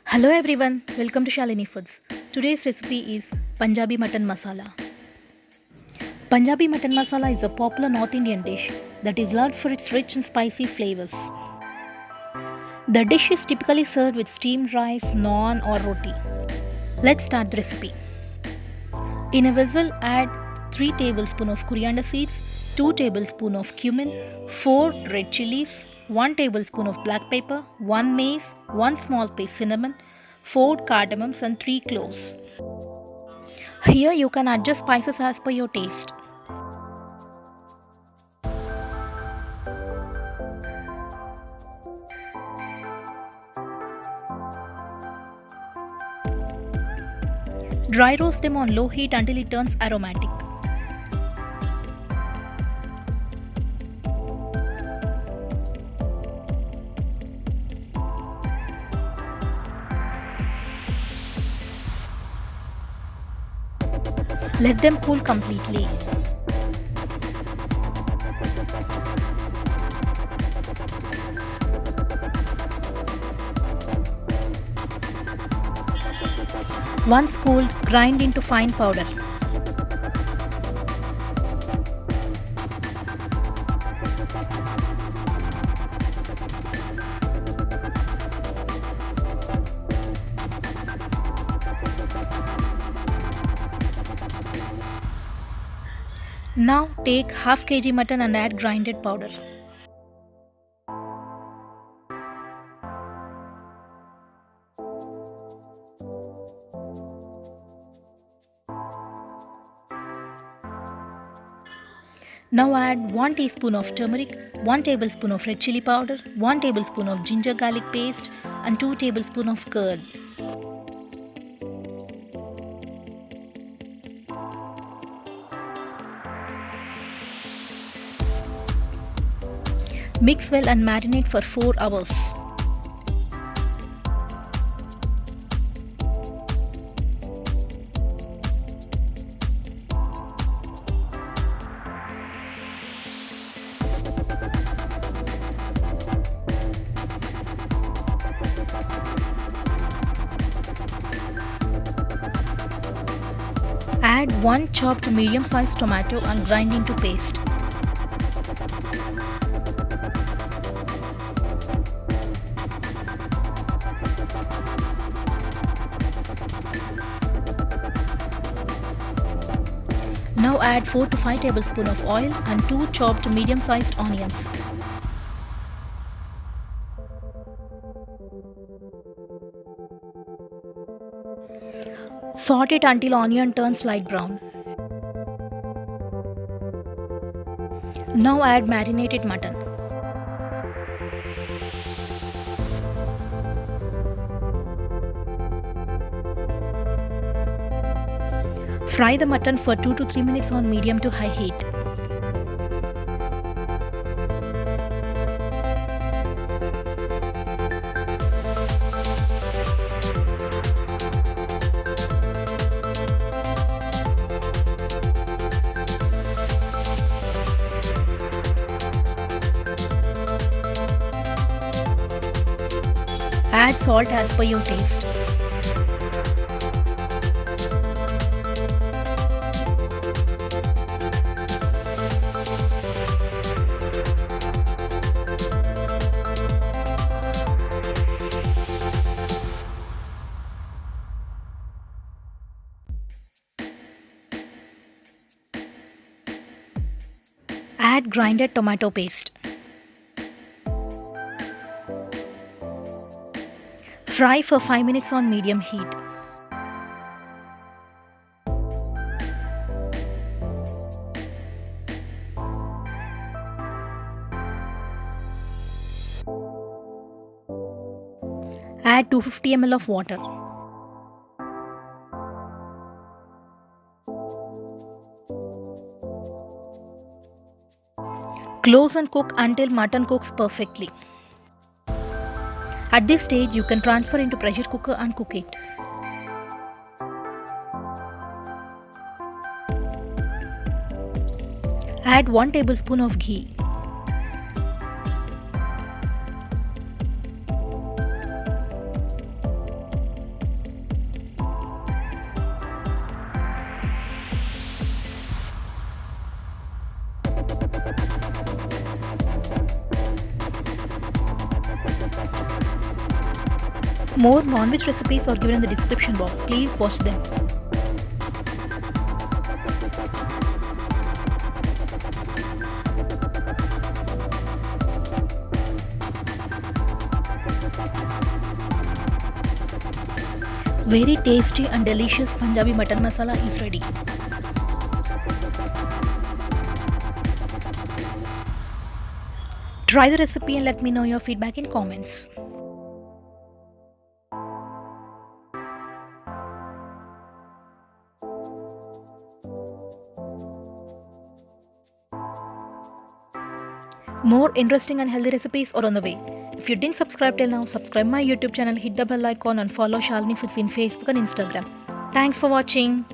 Hello everyone, welcome to Shalini Foods. Today's recipe is Punjabi Mutton Masala. Punjabi Mutton Masala is a popular North Indian dish that is loved for its rich and spicy flavors. The dish is typically served with steamed rice, naan or roti. Let's start the recipe. In a vessel, add 3 tablespoons of coriander seeds, 2 tablespoons of cumin, 4 red chilies, 1 tablespoon of black pepper, 1 mace, 1 small piece cinnamon, 4 cardamoms and 3 cloves. Here you can adjust spices as per your taste. Dry roast them on low heat until it turns aromatic. Let them cool completely. Once cooled, grind into fine powder. Now take half kg mutton and add grinded powder. Now add 1 teaspoon of turmeric, 1 tablespoon of red chili powder, 1 tablespoon of ginger garlic paste and 2 tablespoons of curd. Mix well and marinate for 4 hours. Add 1 chopped medium-sized tomato and grind into paste. Now add 4 to 5 tablespoons of oil and 2 chopped medium-sized onions. Saute it until onion turns light brown. Now add marinated mutton. Fry the mutton for 2 to 3 minutes on medium to high heat. Add salt as per your taste. Add grinded tomato paste. Fry for 5 minutes on medium heat. Add 250 ml of water. Close and cook until mutton cooks perfectly. At this stage, you can transfer into pressure cooker and cook it. Add 1 tablespoon of ghee. More non-veg recipes are given in the description box. Please watch them. Very tasty and delicious Punjabi mutton masala is ready. Try the recipe and let me know your feedback in comments. More interesting and healthy recipes are on the way. If you didn't subscribe till now, subscribe my YouTube channel, hit the bell icon and follow Shalini Foods in Facebook and Instagram. Thanks for watching.